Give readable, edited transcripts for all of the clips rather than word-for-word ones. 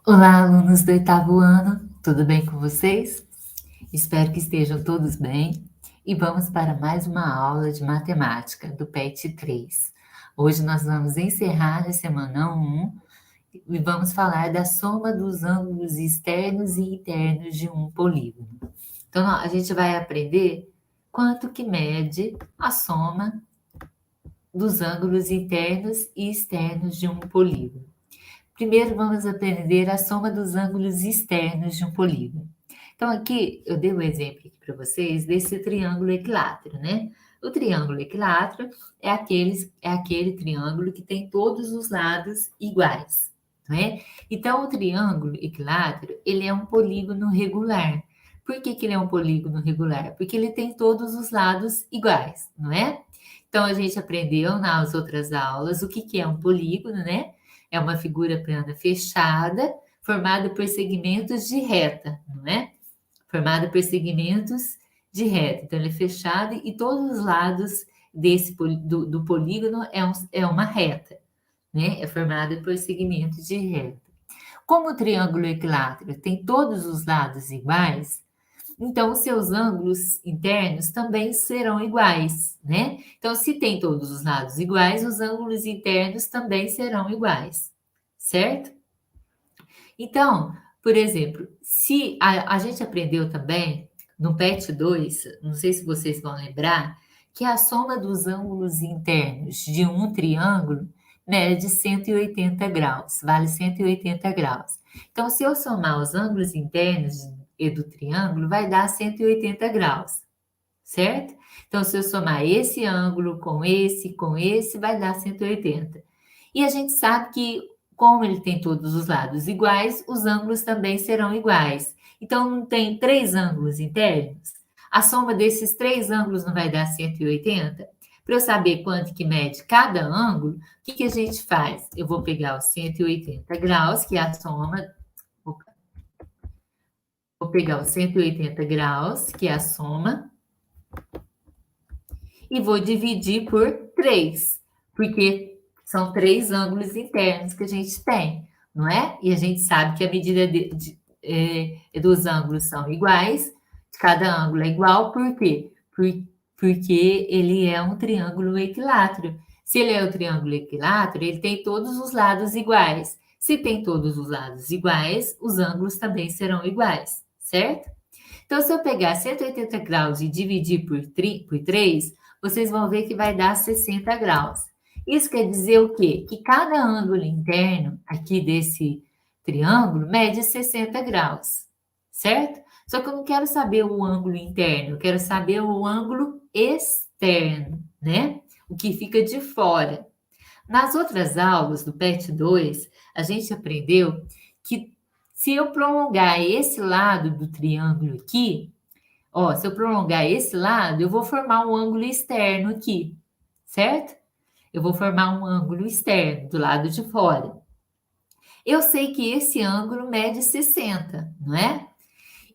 Olá, alunos do oitavo ano, tudo bem com vocês? Espero que estejam todos bem e vamos para mais uma aula de matemática do PET 3. Hoje nós vamos encerrar a semana 1 e vamos falar da soma dos ângulos externos e internos de um polígono. Então, a gente vai aprender quanto que mede a soma dos ângulos internos e externos de um polígono. Primeiro, vamos aprender a soma dos ângulos externos de um polígono. Então, aqui eu dei um exemplo para vocês desse triângulo equilátero, né? O triângulo equilátero é aquele triângulo que tem todos os lados iguais, não é? Então, o triângulo equilátero, ele é um polígono regular. Por que ele é um polígono regular? Porque ele tem todos os lados iguais, não é? Então, a gente aprendeu nas outras aulas o que é um polígono, né? É uma figura plana fechada, formada por segmentos de reta, não é? Formada por segmentos de reta. Então, ele é fechado e todos os lados do polígono é uma reta, né? É formado por segmentos de reta. Como o triângulo equilátero tem todos os lados iguais, então os seus ângulos internos também serão iguais, né? Então, se tem todos os lados iguais, os ângulos internos também serão iguais, certo? Então, por exemplo, se a gente aprendeu também no PET 2, não sei se vocês vão lembrar, que a soma dos ângulos internos de um triângulo mede 180 graus, vale 180 graus. Então, se eu somar os ângulos internos do triângulo, vai dar 180 graus, certo? Então, se eu somar esse ângulo com esse, vai dar 180. E a gente sabe que, como ele tem todos os lados iguais, os ângulos também serão iguais. Então, não tem três ângulos internos? A soma desses três ângulos não vai dar 180? Para eu saber quanto que mede cada ângulo, o que a gente faz? Eu vou pegar os 180 graus, que é a soma. Vou pegar os 180 graus, que é a soma, e vou dividir por 3, porque são três ângulos internos que a gente tem, não é? E a gente sabe que a medida dos ângulos são iguais, cada ângulo é igual, por quê? Porque ele é um triângulo equilátero. Se ele é um triângulo equilátero, ele tem todos os lados iguais. Se tem todos os lados iguais, os ângulos também serão iguais, certo? Então, se eu pegar 180 graus e dividir por 3, vocês vão ver que vai dar 60 graus. Isso quer dizer o quê? Que cada ângulo interno aqui desse triângulo mede 60 graus, certo? Só que eu não quero saber o ângulo interno, eu quero saber o ângulo externo, né? O que fica de fora. Nas outras aulas do PET 2, a gente aprendeu que se eu prolongar esse lado do triângulo aqui, ó, se eu prolongar esse lado, eu vou formar um ângulo externo aqui, certo? Eu vou formar um ângulo externo do lado de fora. Eu sei que esse ângulo mede 60, não é?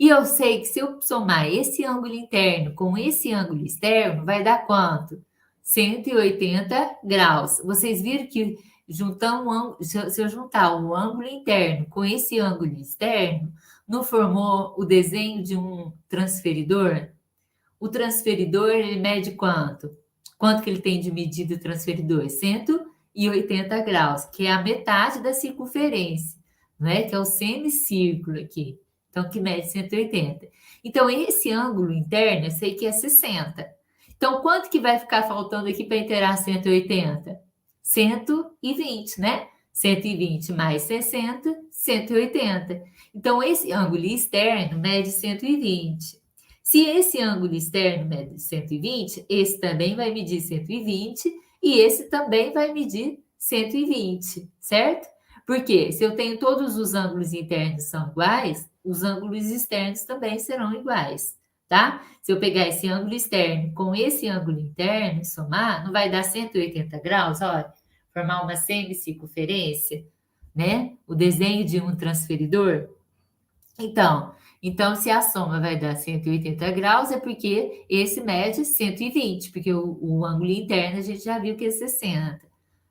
E eu sei que se eu somar esse ângulo interno com esse ângulo externo, vai dar quanto? 180 graus. Vocês viram que se eu juntar o ângulo interno com esse ângulo externo, não formou o desenho de um transferidor? O transferidor, ele mede quanto? Quanto que ele tem de medida o transferidor? 180 graus, que é a metade da circunferência, não é? Que é o semicírculo aqui. Então, que mede 180. Então, esse ângulo interno, eu sei que é 60. Então, quanto que vai ficar faltando aqui para inteirar 180? 120, né? 120 mais 60, 180. Então, esse ângulo externo mede 120. Se esse ângulo externo mede 120, esse também vai medir 120 e esse também vai medir 120, certo? Porque se eu tenho todos os ângulos internos são iguais, os ângulos externos também serão iguais, tá? Se eu pegar esse ângulo externo com esse ângulo interno e somar, não vai dar 180 graus, olha, formar uma semicircunferência, né? O desenho de um transferidor. Então, se a soma vai dar 180 graus, é porque esse mede 120, porque o ângulo interno a gente já viu que é 60,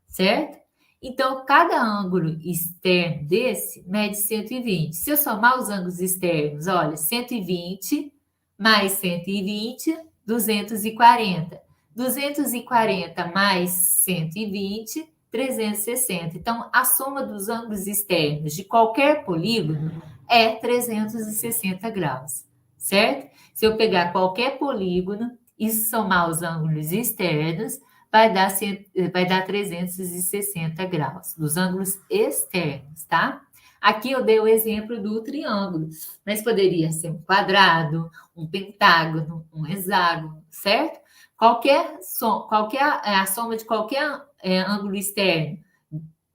certo? Então, cada ângulo externo desse mede 120. Se eu somar os ângulos externos, olha, 120 mais 120, 240. 240 mais 120, 360. Então, a soma dos ângulos externos de qualquer polígono é 360 graus, certo? Se eu pegar qualquer polígono e somar os ângulos externos, vai dar 360 graus, dos ângulos externos, tá? Aqui eu dei o exemplo do triângulo, mas poderia ser um quadrado, um pentágono, um hexágono, certo? A soma de qualquer ângulo externo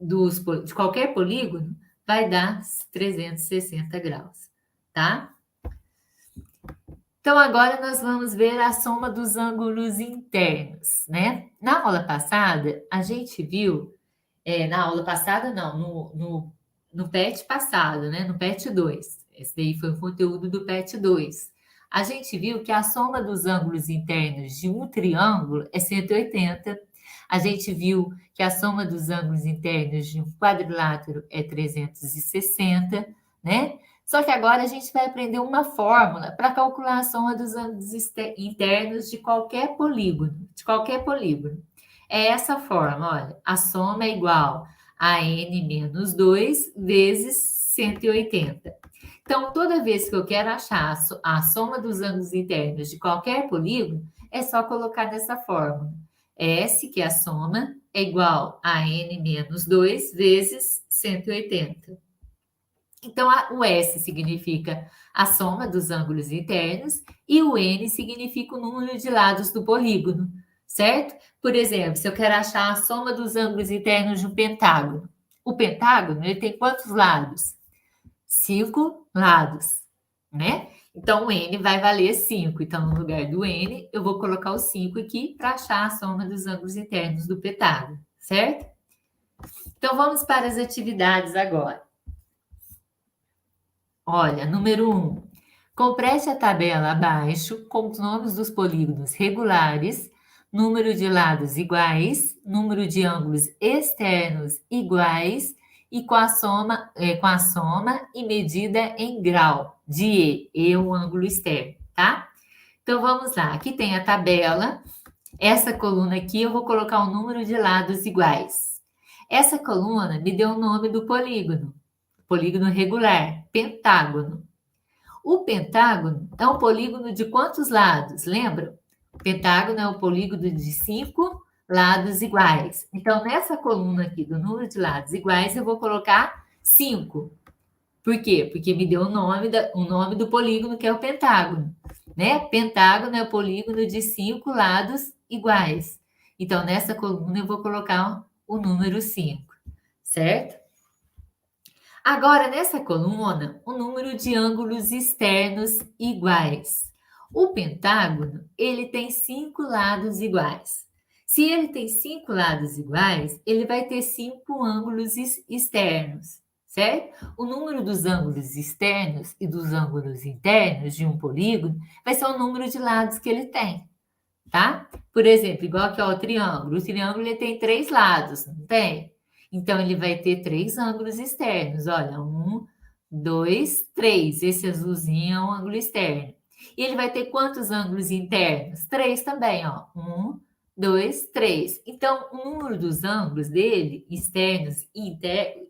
de qualquer polígono vai dar 360 graus, tá? Então, agora nós vamos ver a soma dos ângulos internos, né? Na aula passada, a gente viu, na aula passada não, no PET passado, né? No PET 2. Esse daí foi o conteúdo do PET 2. A gente viu que a soma dos ângulos internos de um triângulo é 180. A gente viu que a soma dos ângulos internos de um quadrilátero é 360, né? Só que agora a gente vai aprender uma fórmula para calcular a soma dos ângulos internos de qualquer polígono, É essa forma, olha, a soma é igual a n menos 2 vezes 180. Então, toda vez que eu quero achar a soma dos ângulos internos de qualquer polígono, é só colocar dessa fórmula. S, que é a soma, é igual a n menos 2 vezes 180. Então, o S significa a soma dos ângulos internos e o N significa o número de lados do polígono, certo? Por exemplo, se eu quero achar a soma dos ângulos internos de um pentágono. O pentágono, ele tem quantos lados? 5 lados, né? Então, o N vai valer 5. Então, no lugar do N, eu vou colocar o 5 aqui para achar a soma dos ângulos internos do pentágono, certo? Então, vamos para as atividades agora. Olha, número 1. Complete a tabela abaixo com os nomes dos polígonos regulares, número de lados iguais, número de ângulos externos iguais e com a soma e medida em grau de E o ângulo externo, tá? Então vamos lá, aqui tem a tabela. Essa coluna aqui eu vou colocar o número de lados iguais. Essa coluna me deu o nome do polígono regular, pentágono. O pentágono é um polígono de quantos lados? Lembram? O pentágono é um polígono de 5 lados iguais. Então, nessa coluna aqui do número de lados iguais, eu vou colocar 5. Por quê? Porque me deu o nome do polígono, que é o pentágono. Né? Pentágono é o polígono de 5 lados iguais. Então, nessa coluna, eu vou colocar o número 5, certo? Agora, nessa coluna, o número de ângulos externos iguais. O pentágono, ele tem 5 lados iguais. Se ele tem 5 lados iguais, ele vai ter 5 ângulos externos, certo? O número dos ângulos externos e dos ângulos internos de um polígono vai ser o número de lados que ele tem, tá? Por exemplo, igual aqui ao triângulo. O triângulo ele tem 3 lados, não tem? Então, ele vai ter 3 ângulos externos. Olha, 1, 2, 3. Esse azulzinho é um ângulo externo. E ele vai ter quantos ângulos internos? 3 também, ó. 1, 2, 3. Então, o número dos ângulos dele, externos e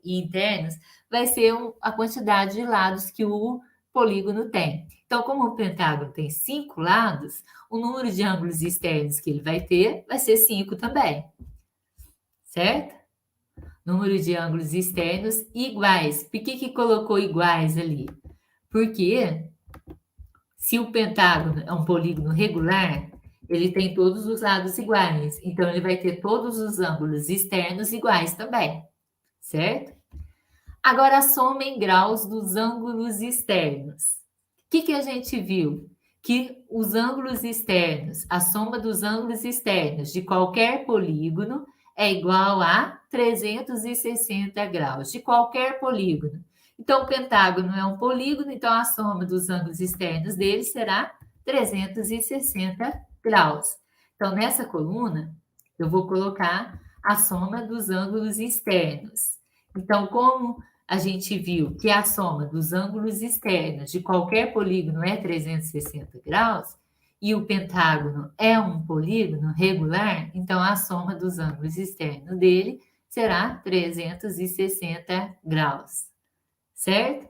internos, vai ser a quantidade de lados que o polígono tem. Então, como o pentágono tem 5 lados, o número de ângulos externos que ele vai ter vai ser 5 também. Certo? Número de ângulos externos iguais. Por que colocou iguais ali? Porque se o pentágono é um polígono regular, ele tem todos os lados iguais. Então, ele vai ter todos os ângulos externos iguais também. Certo? Agora, a soma em graus dos ângulos externos. O que a gente viu? Que os ângulos externos, a soma dos ângulos externos de qualquer polígono é igual a 360 graus, de qualquer polígono. Então, o pentágono é um polígono, então a soma dos ângulos externos dele será 360 graus. Então, nessa coluna, eu vou colocar a soma dos ângulos externos. Então, como a gente viu que a soma dos ângulos externos de qualquer polígono é 360 graus, e o pentágono é um polígono regular, então a soma dos ângulos externos dele será 360 graus, certo?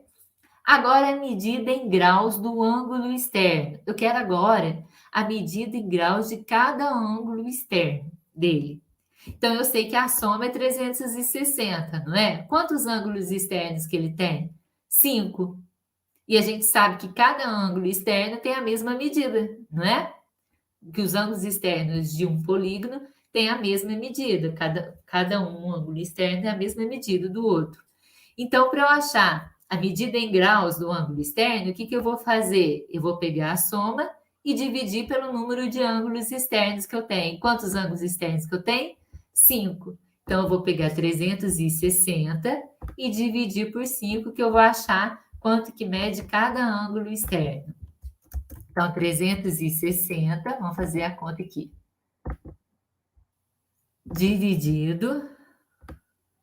Agora a medida em graus do ângulo externo. Eu quero agora a medida em graus de cada ângulo externo dele. Então, eu sei que a soma é 360, não é? Quantos ângulos externos que ele tem? 5. E a gente sabe que cada ângulo externo tem a mesma medida, não é? Que os ângulos externos de um polígono têm a mesma medida. Cada um ângulo externo é a mesma medida do outro. Então, para eu achar a medida em graus do ângulo externo, o que eu vou fazer? Eu vou pegar a soma e dividir pelo número de ângulos externos que eu tenho. Quantos ângulos externos que eu tenho? 5. Então, eu vou pegar 360 e dividir por 5, que eu vou achar quanto que mede cada ângulo externo. Então, 360, vamos fazer a conta aqui. Dividido,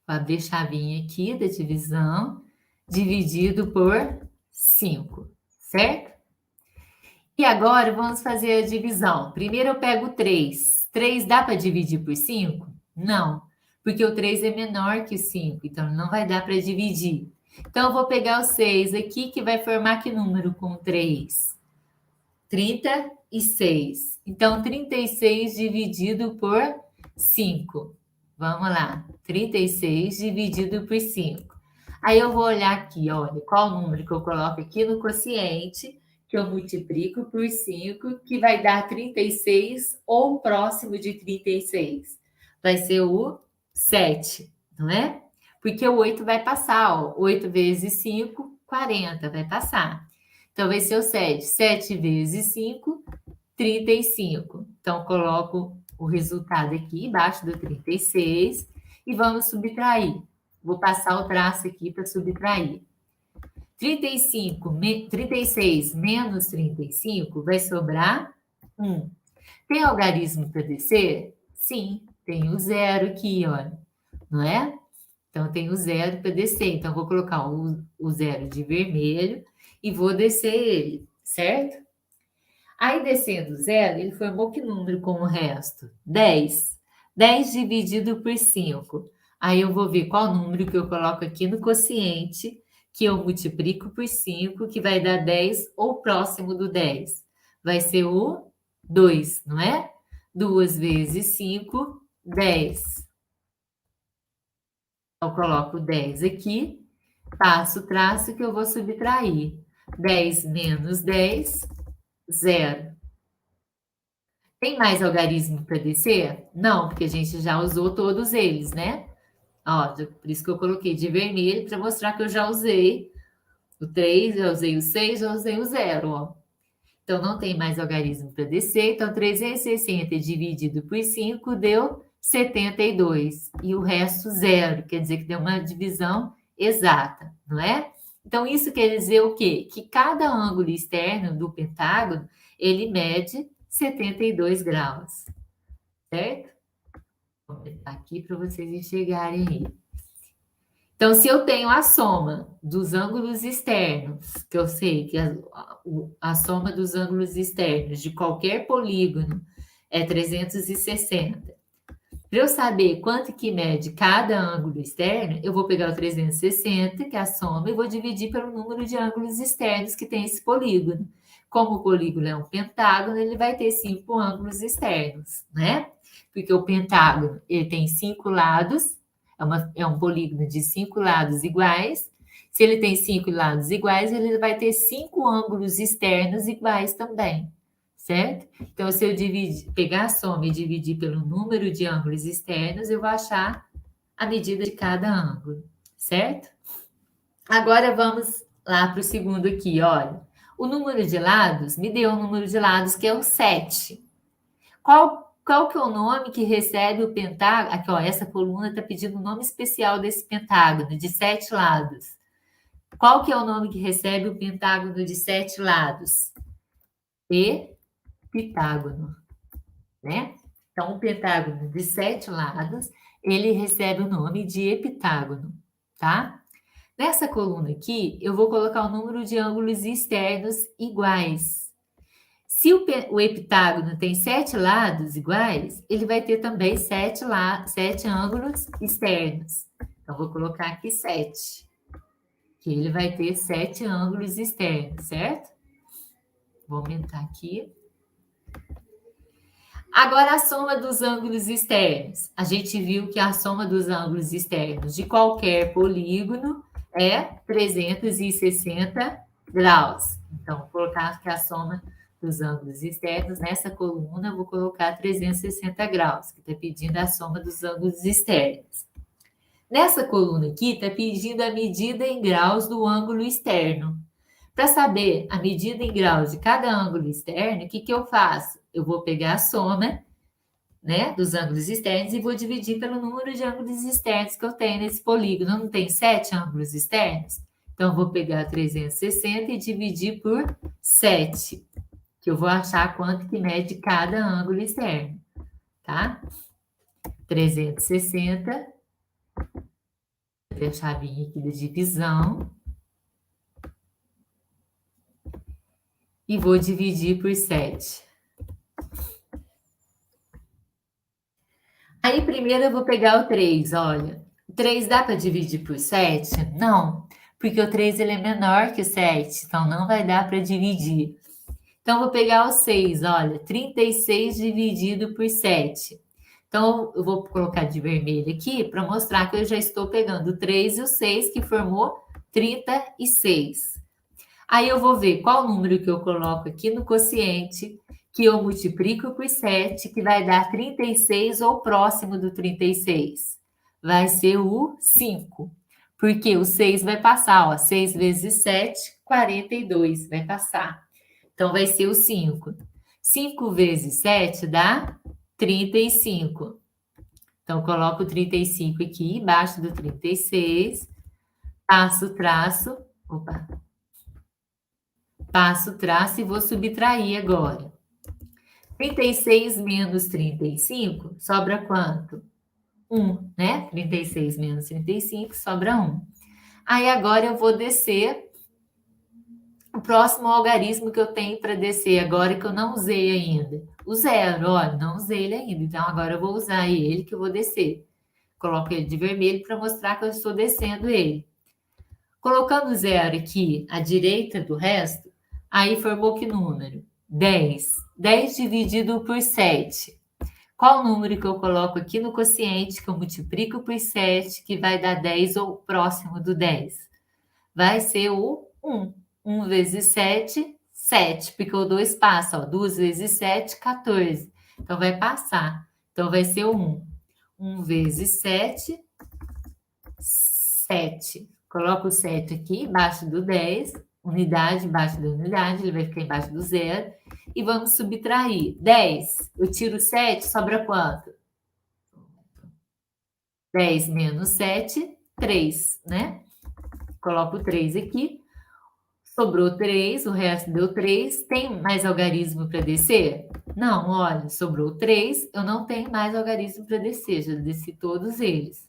vou abrir chavinha aqui da divisão, dividido por 5, certo? E agora vamos fazer a divisão. Primeiro eu pego 3. 3 dá para dividir por 5? Não, porque o 3 é menor que o 5, então não vai dar para dividir. Então eu vou pegar o 6 aqui, que vai formar que número com 3? 36. Então, 36 dividido por 5. Vamos lá. 36 dividido por 5. Aí eu vou olhar aqui, olha, qual o número que eu coloco aqui no quociente, que eu multiplico por 5, que vai dar 36 ou próximo de 36. Vai ser o 7, não é? Porque o 8 vai passar, ó. 8 vezes 5, 40, vai passar. Então, vai ser o 7. 7 vezes 5, 35. Então, coloco o resultado aqui embaixo do 36 e vamos subtrair. Vou passar o traço aqui para subtrair. 36 menos 35 vai sobrar 1. Tem algarismo para descer? Sim, tem o zero aqui, olha, não é? Então, tem o zero para descer. Então, vou colocar o zero de vermelho e vou descer ele, certo? Aí, descendo o zero, ele formou que número com o resto? 10. 10 dividido por 5. Aí, eu vou ver qual número que eu coloco aqui no quociente, que eu multiplico por 5, que vai dar 10 ou próximo do 10. Vai ser o 2, não é? 2 vezes 5, 10. Eu coloco 10 aqui, passo o traço que eu vou subtrair. 10 menos 10, 0. Tem mais algarismo para descer? Não, porque a gente já usou todos eles, né? Ó, por isso que eu coloquei de vermelho, para mostrar que eu já usei o 3, já usei o 6, já usei o 0, ó. Então, não tem mais algarismo para descer. Então, 360 dividido por 5 deu 72. E o resto, 0. Quer dizer que deu uma divisão exata, não é? Então, isso quer dizer o quê? Que cada ângulo externo do pentágono, ele mede 72 graus, certo? Vou botar aqui para vocês enxergarem aí. Então, se eu tenho a soma dos ângulos externos, que eu sei que a soma dos ângulos externos de qualquer polígono é 360. Para eu saber quanto que mede cada ângulo externo, eu vou pegar o 360, que é a soma, e vou dividir pelo número de ângulos externos que tem esse polígono. Como o polígono é um pentágono, ele vai ter 5 ângulos externos, né? Porque o pentágono, ele tem 5 lados, é um polígono de 5 lados iguais. Se ele tem 5 lados iguais, ele vai ter 5 ângulos externos iguais também, certo? Então, se eu pegar a soma e dividir pelo número de ângulos externos, eu vou achar a medida de cada ângulo, certo? Agora, vamos lá para o segundo aqui, olha. O número de lados me deu um número de lados que é o 7. Qual que é o nome que recebe o pentágono? Aqui, ó, essa coluna está pedindo um nome especial desse pentágono, de 7 lados. Qual que é o nome que recebe o pentágono de 7 lados? Epitágono, né? Então, um pentágono de 7 lados ele recebe o nome de heptágono, tá? Nessa coluna aqui, eu vou colocar o número de ângulos externos iguais. Se o heptágono tem 7 lados iguais, ele vai ter também 7 ângulos externos. Então, vou colocar aqui 7, que ele vai ter 7 ângulos externos, certo? Vou aumentar aqui. Agora, a soma dos ângulos externos. A gente viu que a soma dos ângulos externos de qualquer polígono é 360 graus. Então, vou colocar aqui a soma dos ângulos externos. Nessa coluna, eu vou colocar 360 graus, que está pedindo a soma dos ângulos externos. Nessa coluna aqui, está pedindo a medida em graus do ângulo externo. Para saber a medida em graus de cada ângulo externo, o que eu faço? Eu vou pegar a soma, né, dos ângulos externos e vou dividir pelo número de ângulos externos que eu tenho nesse polígono. Não tem 7 ângulos externos? Então, eu vou pegar 360 e dividir por 7, que eu vou achar quanto que mede cada ângulo externo, tá? 360, vou ter a chavinha aqui da divisão. E vou dividir por 7. Aí, primeiro eu vou pegar o 3, olha. O 3 dá para dividir por 7? Não, porque o 3 ele é menor que o 7, então não vai dar para dividir. Então, vou pegar o 6, olha, 36 dividido por 7. Então, eu vou colocar de vermelho aqui para mostrar que eu já estou pegando o 3 e o 6, que formou 36. Aí eu vou ver qual número que eu coloco aqui no quociente, que eu multiplico por 7, que vai dar 36 ou próximo do 36. Vai ser o 5, porque o 6 vai passar, ó, 6 vezes 7, 42, vai passar. Então, vai ser o 5. 5 vezes 7 dá 35. Então, coloco o 35 aqui embaixo do 36, passo o traço, passo o traço e vou subtrair agora. 36 menos 35 sobra quanto? 1, né? 36 menos 35 sobra 1. Aí agora eu vou descer o próximo algarismo que eu tenho para descer agora que eu não usei ainda. O 0, olha, não usei ele ainda. Então agora eu vou usar ele que eu vou descer. Coloco ele de vermelho para mostrar que eu estou descendo ele. Colocando o 0 aqui à direita do resto, aí formou que número? 10. 10 dividido por 7. Qual o número que eu coloco aqui no quociente, que eu multiplico por 7, que vai dar 10 ou próximo do 10? Vai ser o 1. 1 vezes 7, 7, porque o 2 passa, ó. 2 vezes 7, 14. Então, vai passar. Então, vai ser o 1. 1 vezes 7, 7. Coloco o 7 aqui, embaixo do 10, unidade embaixo da unidade, ele vai ficar embaixo do 0. E vamos subtrair. 10, eu tiro 7, sobra quanto? 10 menos 7, 3, né? Coloco 3 aqui. Sobrou 3, o resto deu 3. Tem mais algarismo para descer? Não, olha, sobrou 3, eu não tenho mais algarismo para descer, já desci todos eles,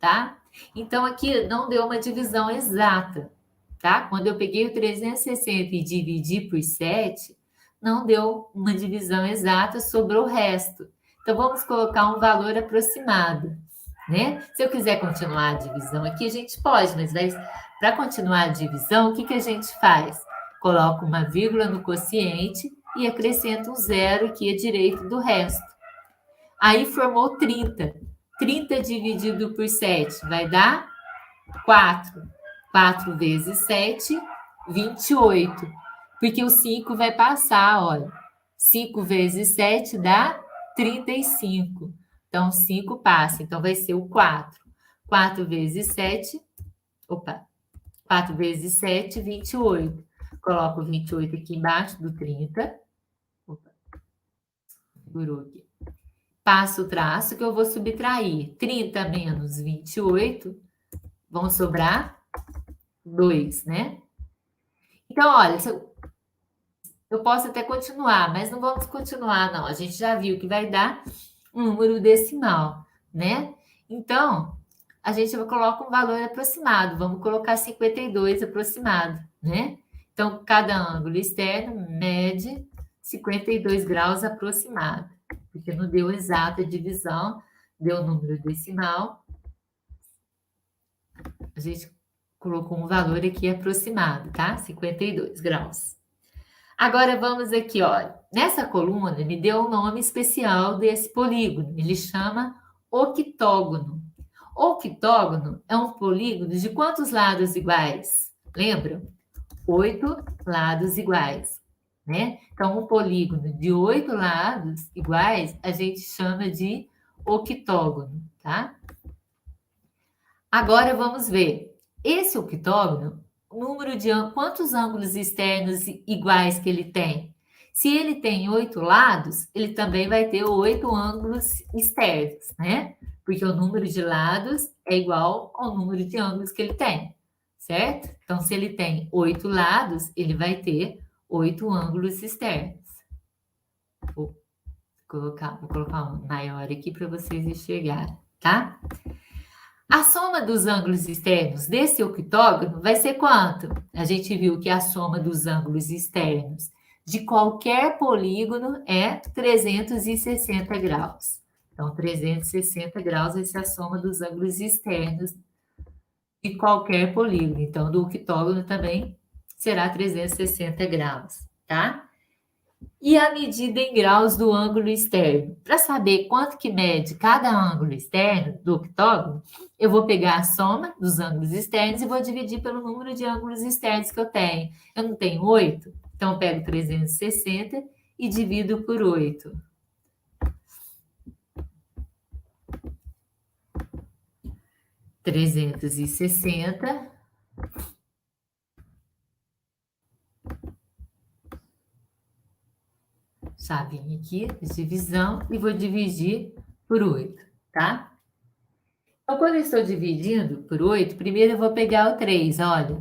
tá? Então, aqui não deu uma divisão exata, tá? Quando eu peguei o 360 e dividi por 7, não deu uma divisão exata, sobrou o resto. Então, vamos colocar um valor aproximado, né? Se eu quiser continuar a divisão aqui, a gente pode, mas para continuar a divisão, o que a gente faz? Coloca uma vírgula no quociente e acrescenta um 0 aqui à direita do resto. Aí formou 30. 30 dividido por 7 vai dar 4. 4 vezes 7, 28. Porque o 5 vai passar, olha. 5 vezes 7 dá 35. Então, 5 passa. Então, vai ser o 4. 4 vezes 7, 4 vezes 7, 28. Coloco 28 aqui embaixo do 30. Segurou aqui. Passo o traço que eu vou subtrair. 30 menos 28, vão sobrar 2, né? Então, olha, eu posso até continuar, mas não vamos continuar, não. A gente já viu que vai dar um número decimal, né? Então, a gente coloca um valor aproximado. Vamos colocar 52 aproximado, né? Então, cada ângulo externo mede 52 graus aproximado, porque não deu exata divisão, deu número decimal. A gente colocou um valor aqui aproximado, tá? 52 graus. Agora vamos aqui, ó. Nessa coluna me deu um nome especial desse polígono. Ele chama octógono. Octógono é um polígono de quantos lados iguais? Lembram? 8 lados iguais, né? Então, um polígono de 8 lados iguais, a gente chama de octógono, tá? Agora vamos ver. Esse octógono, o número de quantos ângulos externos iguais que ele tem? Se ele tem 8 lados, ele também vai ter 8 ângulos externos, né? Porque o número de lados é igual ao número de ângulos que ele tem, certo? Então, se ele tem 8 lados, ele vai ter 8 ângulos externos. Vou colocar um maior aqui para vocês enxergarem, tá? A soma dos ângulos externos desse octógono vai ser quanto? A gente viu que a soma dos ângulos externos de qualquer polígono é 360 graus. Então, 360 graus vai ser a soma dos ângulos externos de qualquer polígono. Então, do octógono também será 360 graus, tá? E a medida em graus do ângulo externo. Para saber quanto que mede cada ângulo externo do octógono, eu vou pegar a soma dos ângulos externos e vou dividir pelo número de ângulos externos que eu tenho. Eu não tenho 8, então eu pego 360 e divido por 8. Trezentos e sessenta chavinha aqui, divisão, e vou dividir por 8, tá? Então, quando eu estou dividindo por 8, primeiro eu vou pegar o 3, olha.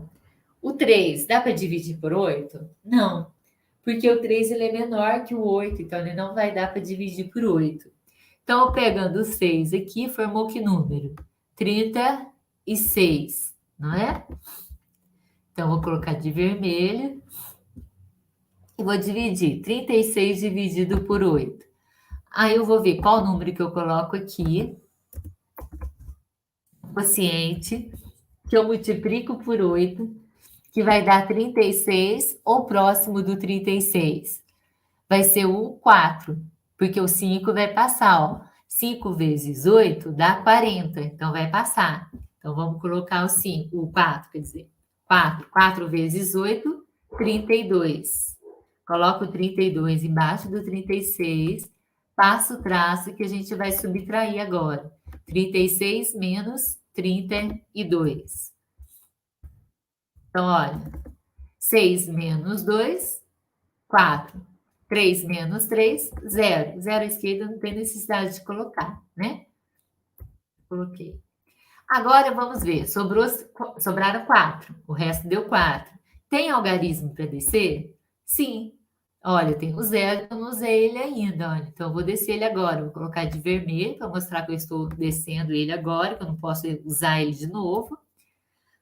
O 3, dá para dividir por 8? Não, porque o 3 ele é menor que o 8, então ele não vai dar para dividir por 8. Então, eu pegando o 6 aqui, formou que número? 36, não é? Então, vou colocar de vermelho e vou dividir 36 dividido por 8. Aí eu vou ver qual número que eu coloco aqui, quociente, que eu multiplico por 8, que vai dar 36, ou próximo do 36. Vai ser o 4, porque o 5 vai passar, ó. 5 vezes 8 dá 40, então vai passar. Então, vamos colocar o 5, o 4, quer dizer, 4. 4 vezes 8, 32. Coloco o 32 embaixo do 36, passo o traço que a gente vai subtrair agora. 36 menos 32. Então, olha, 6 menos 2, 4. 3 menos 3, 0. 0 à esquerda não tem necessidade de colocar, né? Coloquei. Agora vamos ver, sobraram 4, o resto deu 4. Tem algarismo para descer? Sim. Olha, tem o 0, eu não usei ele ainda, olha. Então, eu vou descer ele agora. Vou colocar de vermelho para mostrar que eu estou descendo ele agora, que eu não posso usar ele de novo.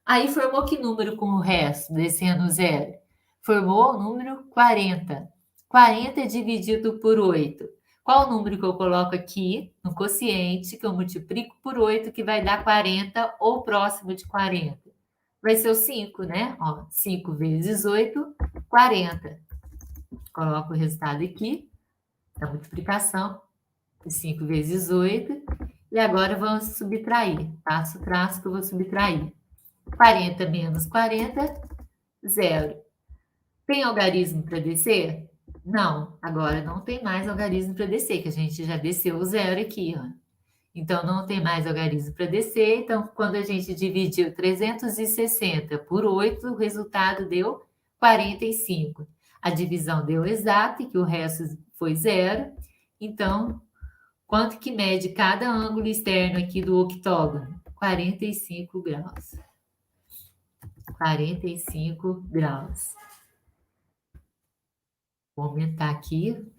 Aí, formou que número com o resto, descendo o 0? Formou o número 40. 40 dividido por 8. Qual o número que eu coloco aqui no quociente, que eu multiplico por 8, que vai dar 40 ou próximo de 40? Vai ser o 5, né? Ó, 5 vezes 8, 40. Coloco o resultado aqui, da multiplicação, 5 vezes 8. E agora vamos subtrair. Passo o traço que eu vou subtrair. 40 menos 40, 0. Tem algarismo para descer? Não, agora não tem mais algarismo para descer, que a gente já desceu o 0 aqui, ó. Então, não tem mais algarismo para descer. Então, quando a gente dividiu 360 por 8, o resultado deu 45. A divisão deu exata, que o resto foi 0. Então, quanto que mede cada ângulo externo aqui do octógono? 45 graus. 45 graus. Vou aumentar aqui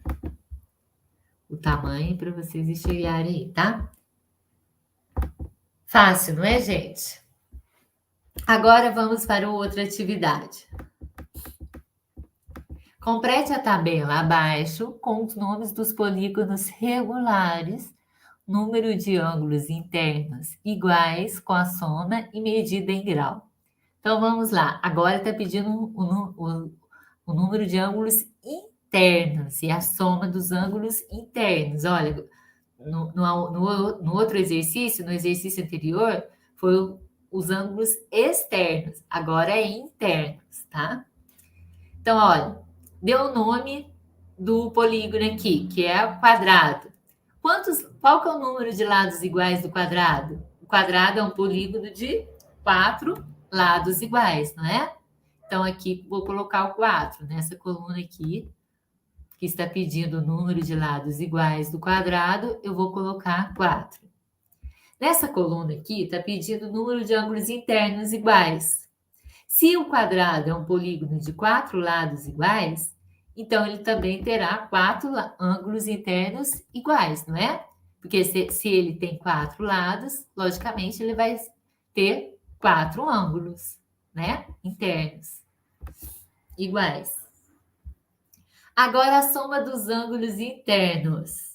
o tamanho para vocês enxergarem aí, tá? Fácil, não é, gente? Agora vamos para outra atividade. Complete a tabela abaixo com os nomes dos polígonos regulares, número de ângulos internos iguais com a soma e medida em grau. Então vamos lá. Agora está pedindo o número de ângulos internos e a soma dos ângulos internos. Olha, no outro exercício, no exercício anterior, foi os ângulos externos, agora é internos, tá? Então, olha, deu o nome do polígono aqui, que é o quadrado. Qual que é o número de lados iguais do quadrado? O quadrado é um polígono de 4 lados iguais, não é? Então, aqui vou colocar o 4 nessa coluna aqui, que está pedindo o número de lados iguais do quadrado, eu vou colocar 4. Nessa coluna aqui, está pedindo o número de ângulos internos iguais. Se o quadrado é um polígono de 4 lados iguais, então ele também terá 4 ângulos internos iguais, não é? Porque se ele tem 4 lados, logicamente ele vai ter 4 ângulos, né? Internos iguais. Agora a soma dos ângulos internos.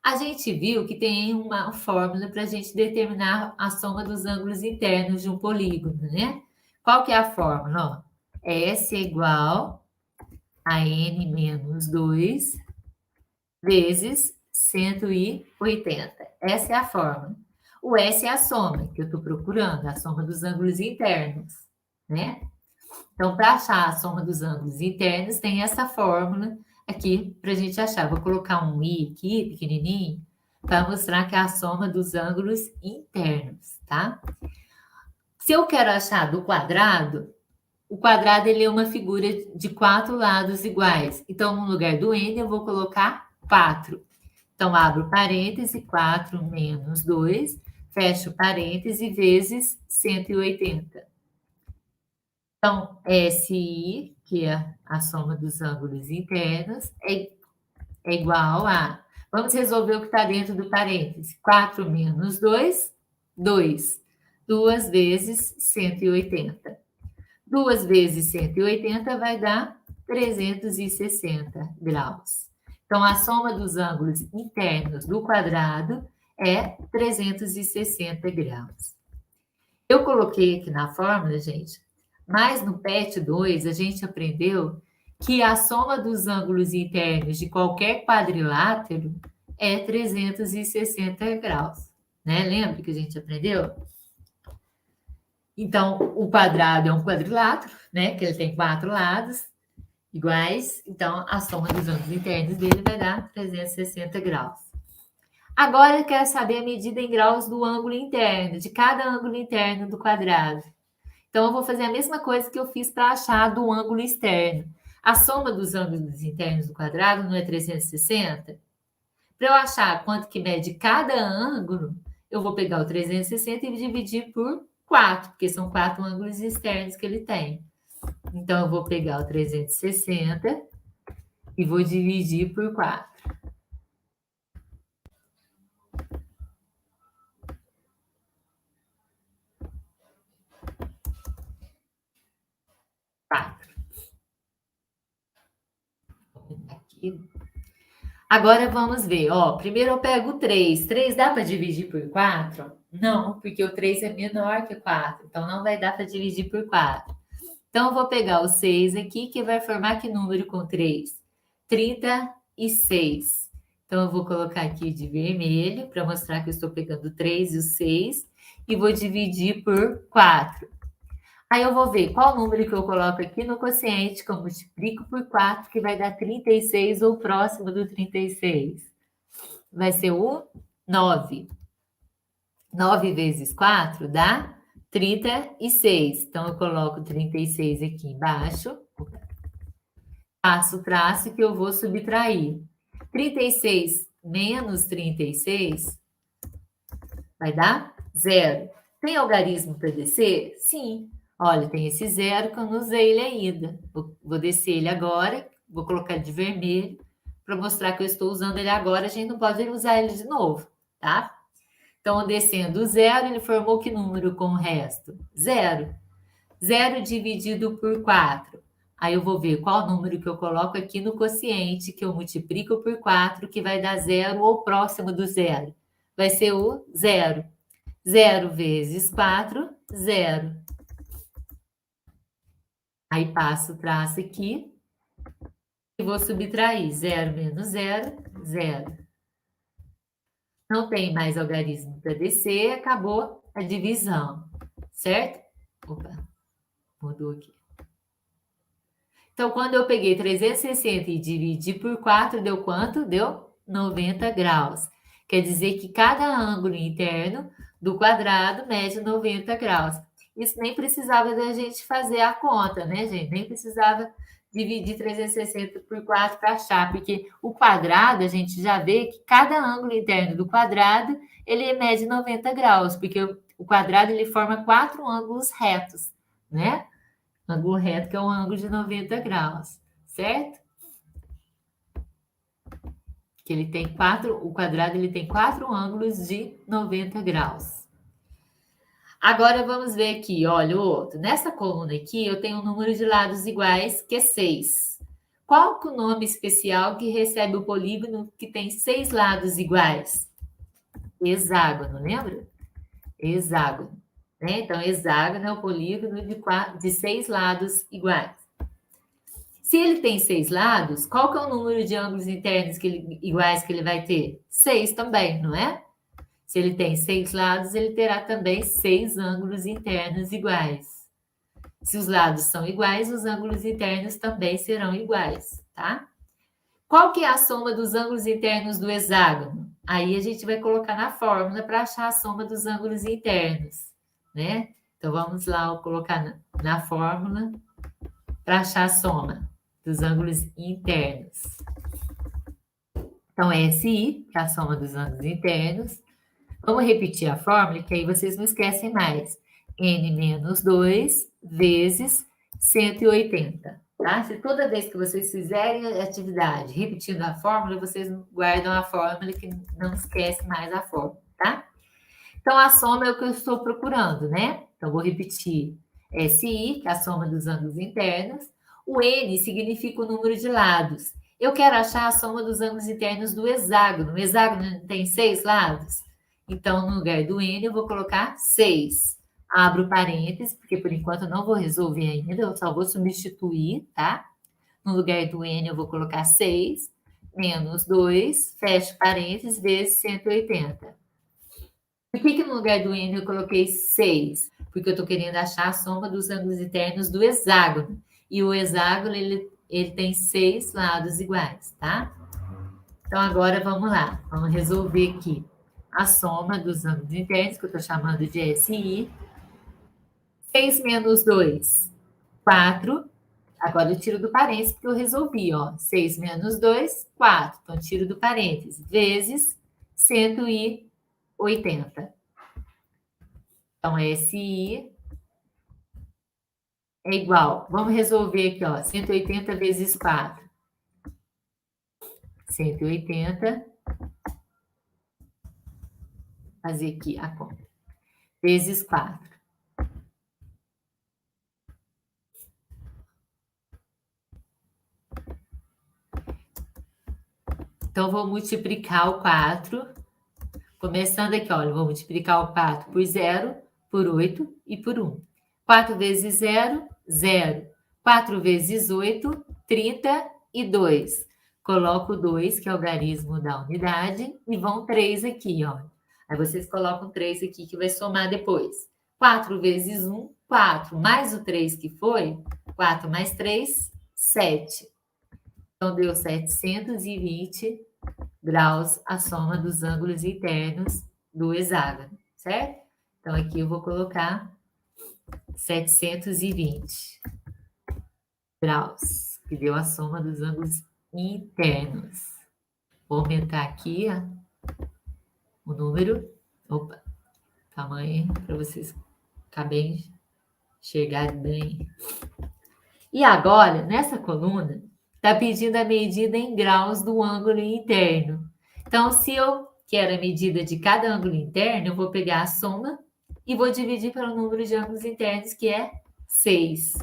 A gente viu que tem uma fórmula para a gente determinar a soma dos ângulos internos de um polígono, né? Qual que é a fórmula? Ó, S é igual a N menos 2 vezes 180. Essa é a fórmula. O S é a soma que eu estou procurando, a soma dos ângulos internos, né? Então, para achar a soma dos ângulos internos, tem essa fórmula aqui para a gente achar. Vou colocar um I aqui, pequenininho, para mostrar que é a soma dos ângulos internos, tá? Se eu quero achar do quadrado, o quadrado ele é uma figura de 4 lados iguais. Então, no lugar do N, eu vou colocar 4. Então, abro parêntese, 4 menos 2, fecho parêntese, vezes 180. Então, SI, que é a soma dos ângulos internos, é igual a... Vamos resolver o que está dentro do parêntese. 4 menos 2, 2. 2 vezes 180. 2 vezes 180 vai dar 360 graus. Então, a soma dos ângulos internos do quadrado é 360 graus. Eu coloquei aqui na fórmula, gente, mas no PET 2 a gente aprendeu que a soma dos ângulos internos de qualquer quadrilátero é 360 graus, né? Lembra que a gente aprendeu? Então, o quadrado é um quadrilátero, né? Que ele tem 4 lados iguais. Então, a soma dos ângulos internos dele vai dar 360 graus. Agora, eu quero saber a medida em graus do ângulo interno, de cada ângulo interno do quadrado. Então, eu vou fazer a mesma coisa que eu fiz para achar do ângulo externo. A soma dos ângulos internos do quadrado não é 360? Para eu achar quanto que mede cada ângulo, eu vou pegar o 360 e dividir por 4, porque são 4 ângulos externos que ele tem. Então, eu vou pegar o 360 e vou dividir por 4. Aqui. Agora vamos ver, ó. Primeiro eu pego 3. 3 dá para dividir por 4? Não, porque o 3 é menor que 4. Então, não vai dar para dividir por 4. Então, eu vou pegar o 6 aqui, que vai formar que número com 3? 36. Então, eu vou colocar aqui de vermelho, para mostrar que eu estou pegando o 3 e o 6, e vou dividir por 4. Aí eu vou ver qual número que eu coloco aqui no quociente, que eu multiplico por 4, que vai dar 36 ou próximo do 36. Vai ser o 9. 9 vezes 4 dá 36. Então, eu coloco 36 aqui embaixo. Faço o traço que eu vou subtrair. 36 menos 36 vai dar 0. Tem algarismo para descer? Sim. Olha, tem esse 0 que eu não usei ele ainda. Vou descer ele agora, vou colocar de vermelho, para mostrar que eu estou usando ele agora. A gente não pode usar ele de novo, tá? Então, descendo o zero, ele formou que número com o resto? Zero. Zero dividido por 4. Aí eu vou ver qual número que eu coloco aqui no quociente, que eu multiplico por 4, que vai dar zero ou próximo do zero. Vai ser o zero. Zero vezes 4, zero. Aí passo o traço aqui e vou subtrair. Zero menos zero, zero. Não tem mais algarismo para descer, acabou a divisão, certo? Opa, mudou aqui. Então, quando eu peguei 360 e dividi por 4, deu quanto? Deu 90 graus. Quer dizer que cada ângulo interno do quadrado mede 90 graus. Isso nem precisava da gente fazer a conta, né, gente? Nem precisava dividir 360 por 4 para achar, porque o quadrado, a gente já vê que cada ângulo interno do quadrado, ele mede 90 graus, porque o quadrado, ele forma 4 ângulos retos, né? Ângulo reto, que é um ângulo de 90 graus, certo? Que ele tem o quadrado ele tem 4 ângulos de 90 graus. Agora vamos ver aqui, olha o outro. Nessa coluna aqui eu tenho um número de lados iguais, que é 6. Qual que é o nome especial que recebe o polígono que tem 6 lados iguais? Hexágono, lembra? Hexágono. Né? Então, hexágono é o polígono de 6 lados iguais. Se ele tem 6 lados, qual que é o número de ângulos internos iguais que ele vai ter? 6 também, não é? Se ele tem 6 lados, ele terá também 6 ângulos internos iguais. Se os lados são iguais, os ângulos internos também serão iguais, tá? Qual que é a soma dos ângulos internos do hexágono? Aí a gente vai colocar na fórmula para achar a soma dos ângulos internos, né? Então, vamos lá, vou colocar na fórmula para achar a soma dos ângulos internos. Então, SI, que é a soma dos ângulos internos. Vamos repetir a fórmula, que aí vocês não esquecem mais. N menos 2 vezes 180, tá? Se toda vez que vocês fizerem a atividade repetindo a fórmula, vocês guardam a fórmula que não esquece mais a fórmula, tá? Então, a soma é o que eu estou procurando, né? Então, vou repetir. SI, que é a soma dos ângulos internos. O N significa o número de lados. Eu quero achar a soma dos ângulos internos do hexágono. O hexágono tem 6 lados? Então, no lugar do N, eu vou colocar 6. Abro parênteses, porque por enquanto eu não vou resolver ainda, eu só vou substituir, tá? No lugar do N, eu vou colocar 6, menos 2, fecho parênteses, vezes 180. Por que no lugar do N eu coloquei 6? Porque eu estou querendo achar a soma dos ângulos internos do hexágono. E o hexágono, ele tem 6 lados iguais, tá? Então, agora vamos lá. Vamos resolver aqui a soma dos ângulos internos, que eu estou chamando de SI. 6 menos 2, 4. Agora eu tiro do parênteses, porque eu resolvi, ó. 6 menos 2, 4. Então, tiro do parênteses. Vezes 180. Então, SI é igual. Vamos resolver aqui, ó. 180 vezes 4. 180. Fazer aqui a conta. Vezes 4. Então, vou multiplicar o 4. Começando aqui, olha, vou multiplicar o 4 por 0, por 8 e por 1. 4 vezes 0, 0. 4 vezes 8, 32. Coloco 2, que é o algarismo da unidade, e vão 3 aqui, ó. Aí vocês colocam 3 aqui, que vai somar depois. 4 vezes 1, 4. Mais o 3 que foi, 4 mais 3, 7. Então, deu 720 graus a soma dos ângulos internos do hexágono, certo? Então, aqui eu vou colocar 720 graus, que deu a soma dos ângulos internos. Vou aumentar aqui o número, opa, tamanho, para vocês ficarem enxergarem bem. E agora, nessa coluna, está pedindo a medida em graus do ângulo interno. Então, se eu que era a medida de cada ângulo interno, eu vou pegar a soma e vou dividir pelo número de ângulos internos, que é 6.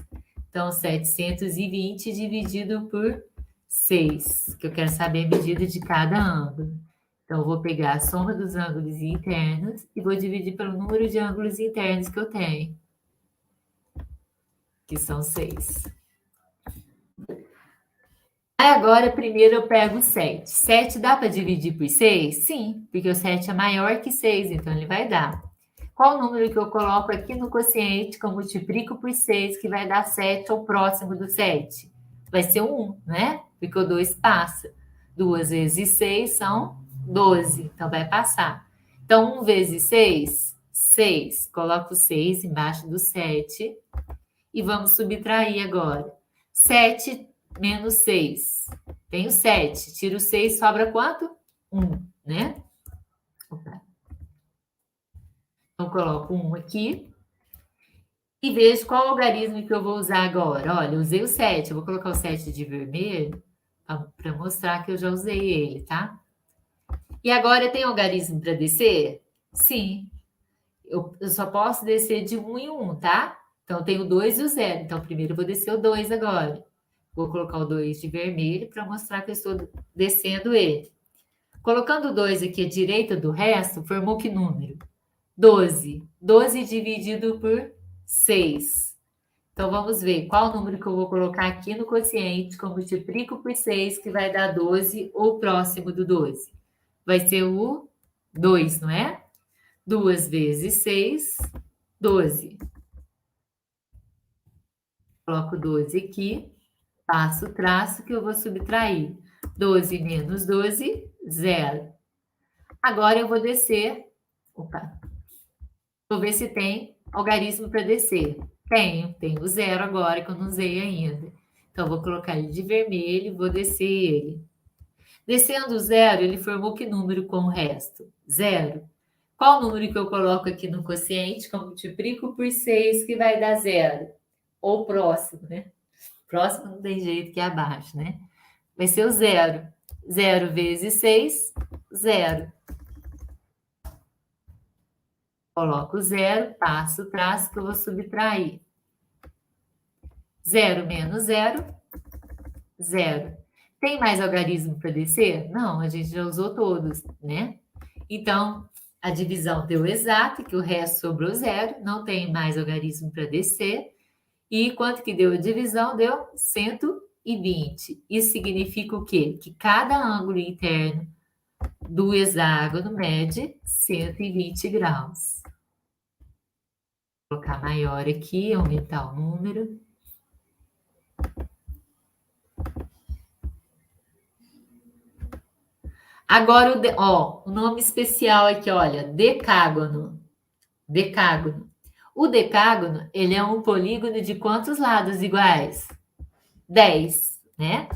Então, 720 dividido por 6, que eu quero saber a medida de cada ângulo. Então, eu vou pegar a soma dos ângulos internos e vou dividir pelo número de ângulos internos que eu tenho, que são 6. Aí agora, primeiro eu pego 7. 7 dá para dividir por 6? Sim, porque o 7 é maior que 6, então ele vai dar. Qual o número que eu coloco aqui no quociente que eu multiplico por 6, que vai dar 7 ou próximo do 7? Vai ser o 1, né? Porque o 2 passa. 2 vezes 6 são 12, então vai passar. Então, 1 vezes 6, 6. Coloco 6 embaixo do 7 e vamos subtrair agora. 7 menos 6. Tenho 7. Tiro 6, sobra quanto? 1, né? Opa. Então, coloco 1 aqui. E vejo qual algarismo que eu vou usar agora. Olha, eu usei o 7. Eu vou colocar o 7 de vermelho para mostrar que eu já usei ele, tá? E agora tem algarismo para descer? Sim. Eu só posso descer de 1 em 1, tá? Então, eu tenho o 2 e o 0. Então, primeiro eu vou descer o 2 agora. Vou colocar o 2 de vermelho para mostrar que eu estou descendo ele. Colocando o 2 aqui à direita do resto, formou que número? 12. 12 dividido por 6. Então, vamos ver qual o número que eu vou colocar aqui no quociente, que eu multiplico por 6, que vai dar 12, ou próximo do 12. Vai ser o 2, não é? 2 vezes 6, 12. Coloco 12 aqui, passo o traço que eu vou subtrair. 12 menos 12, 0. Agora eu vou descer. Opa. Vou ver se tem algarismo para descer. Tenho 0 agora que eu não usei ainda. Então, vou colocar ele de vermelho e vou descer ele. Descendo o 0, ele formou que número com o resto? 0. Qual número que eu coloco aqui no quociente que eu multiplico por 6 que vai dar 0? Ou próximo, né? Próximo não tem jeito que é abaixo, né? Vai ser o 0. 0 vezes 6, 0. Coloco 0, passo o traço que eu vou subtrair. 0 menos 0, 0. Tem mais algarismo para descer? Não, a gente já usou todos, né? Então, a divisão deu exata, que o resto sobrou 0, não tem mais algarismo para descer. E quanto que deu a divisão? Deu 120. Isso significa o quê? Que cada ângulo interno do hexágono mede 120 graus. Vou colocar maior aqui, aumentar o número. Agora, o nome especial aqui, olha, decágono. Decágono. O decágono, ele é um polígono de quantos lados iguais? 10, né?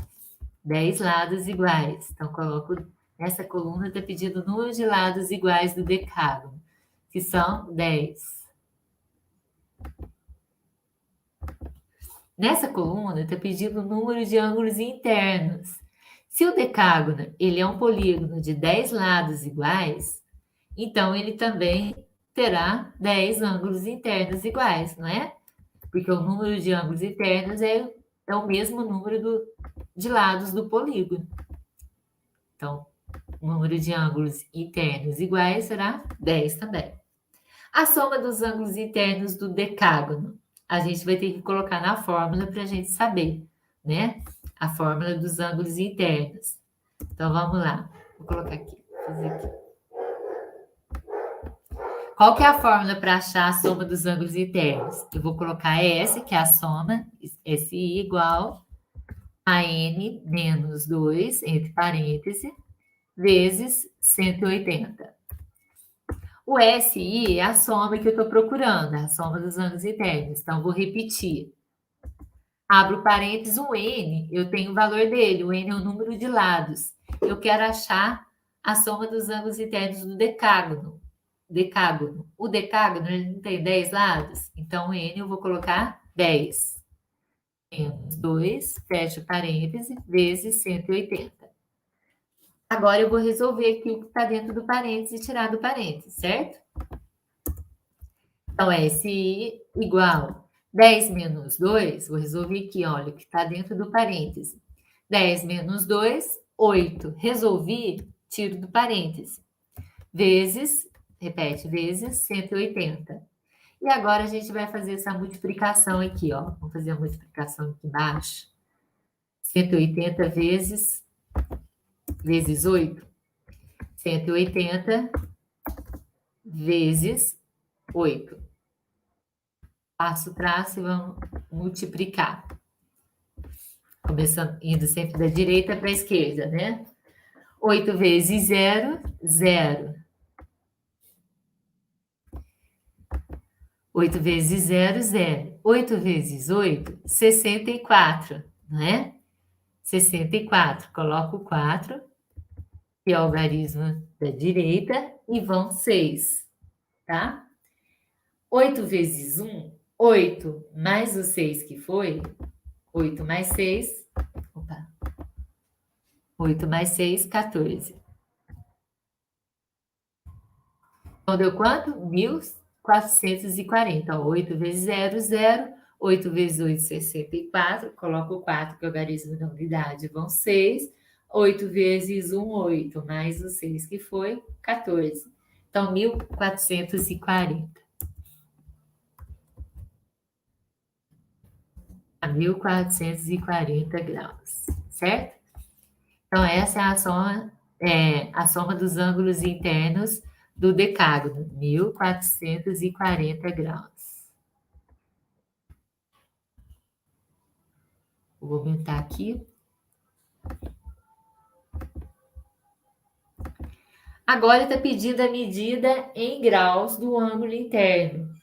10 lados iguais. Então, coloco nessa coluna, está pedindo o número de lados iguais do decágono, que são 10. Nessa coluna, está pedindo o número de ângulos internos. Se o decágono ele é um polígono de 10 lados iguais, então ele também terá 10 ângulos internos iguais, não é? Porque o número de ângulos internos é o mesmo número de lados do polígono. Então, o número de ângulos internos iguais será 10 também. A soma dos ângulos internos do decágono, a gente vai ter que colocar na fórmula para a gente saber, né? A fórmula dos ângulos internos. Então, vamos lá. Vou colocar aqui. Fazer aqui. Qual que é a fórmula para achar a soma dos ângulos internos? Eu vou colocar S, que é a soma, SI igual a N menos 2, entre parênteses, vezes 180. O SI é a soma que eu estou procurando, a soma dos ângulos internos. Então, vou repetir. Abro parênteses, o N, eu tenho o valor dele. O N é o número de lados. Eu quero achar a soma dos ângulos internos do decágono. O decágono, ele não tem 10 lados? Então, o N eu vou colocar 10. Menos 2, fecho parênteses, vezes 180. Agora eu vou resolver aqui o que está dentro do parênteses e tirar do parênteses, certo? Então, SI igual 10 menos 2, vou resolver aqui, olha, o que está dentro do parêntese. 10 menos 2, 8. Resolvi, tiro do parêntese. Vezes, repete, vezes 180. E agora a gente vai fazer essa multiplicação aqui, ó. Vamos fazer a multiplicação aqui embaixo. 180 vezes 8. 180 vezes 8. Passo o traço e vamos multiplicar. Começando, indo sempre da direita para a esquerda, né? 8 vezes 0, 0. 8 vezes 0, 0. 8 vezes 8, 64, não é? 64. Coloco o 4, que é o algarismo da direita, e vão 6, tá? 8 vezes 1, 8, mais o 6 que foi, 8 mais 6, opa, 8 mais 6, 14. Então, deu quanto? 1.440. 8 vezes 0, 0. 8 vezes 8, 64. Coloco o 4, que é o algarismo da unidade, vão 6. 8 vezes 1, 8. Mais o 6, que foi 14. Então, 1.440. A 1.440 graus, certo? Então, essa é a soma dos ângulos internos do decágono, 1.440 graus. Vou aumentar aqui. Agora está pedindo a medida em graus do ângulo interno,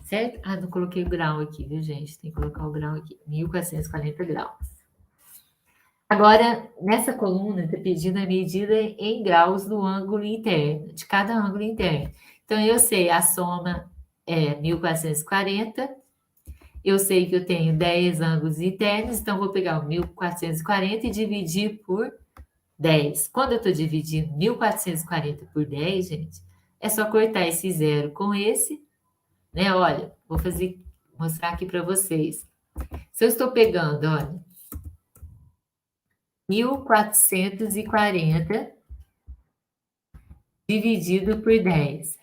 certo? Ah, não coloquei o grau aqui, viu, gente? Tem que colocar o grau aqui, 1.440 graus. Agora, nessa coluna, está pedindo a medida em graus do ângulo interno, de cada ângulo interno. Então, eu sei, a soma é 1.440, eu sei que eu tenho 10 ângulos internos, então vou pegar o 1.440 e dividir por 10. Quando eu estou dividindo 1.440 por 10, gente, é só cortar esse zero com esse, né? Olha, vou mostrar aqui para vocês. Se eu estou pegando, olha, 1.440 dividido por 10.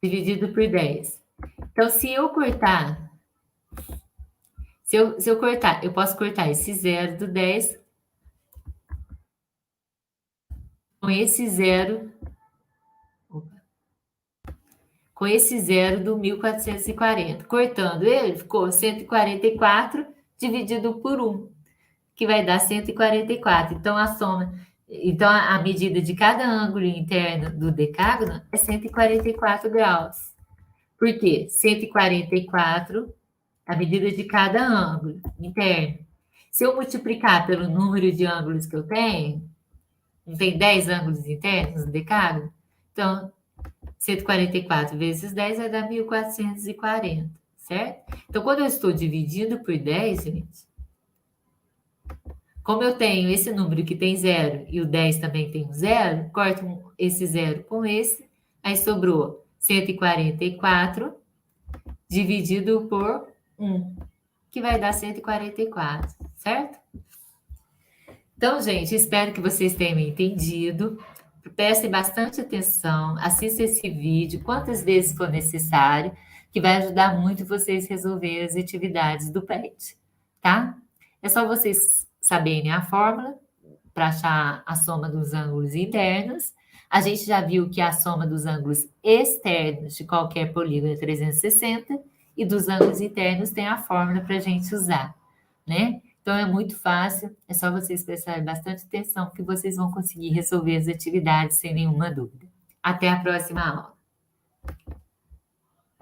Dividido por 10. Então, se eu cortar, eu posso cortar esse zero do 10 com esse zero, com esse zero do 1.440. Cortando ele, ficou 144 dividido por 1, que vai dar 144. Então, a medida de cada ângulo interno do decágono é 144 graus. Por quê? 144, a medida de cada ângulo interno. Se eu multiplicar pelo número de ângulos que eu tenho, não tem 10 ângulos internos no decágono? Então, 144 vezes 10 vai dar 1.440, certo? Então, quando eu estou dividindo por 10, gente, como eu tenho esse número que tem zero e o 10 também tem um zero, corto esse zero com esse, aí sobrou 144 dividido por 1, que vai dar 144, certo? Então, gente, espero que vocês tenham entendido. Prestem bastante atenção, assista esse vídeo quantas vezes for necessário, que vai ajudar muito vocês a resolver as atividades do PET, tá? É só vocês saberem a fórmula para achar a soma dos ângulos internos. A gente já viu que a soma dos ângulos externos de qualquer polígono é 360 e dos ângulos internos tem a fórmula para a gente usar, né? Então, é muito fácil, é só vocês prestarem bastante atenção que vocês vão conseguir resolver as atividades sem nenhuma dúvida. Até a próxima aula.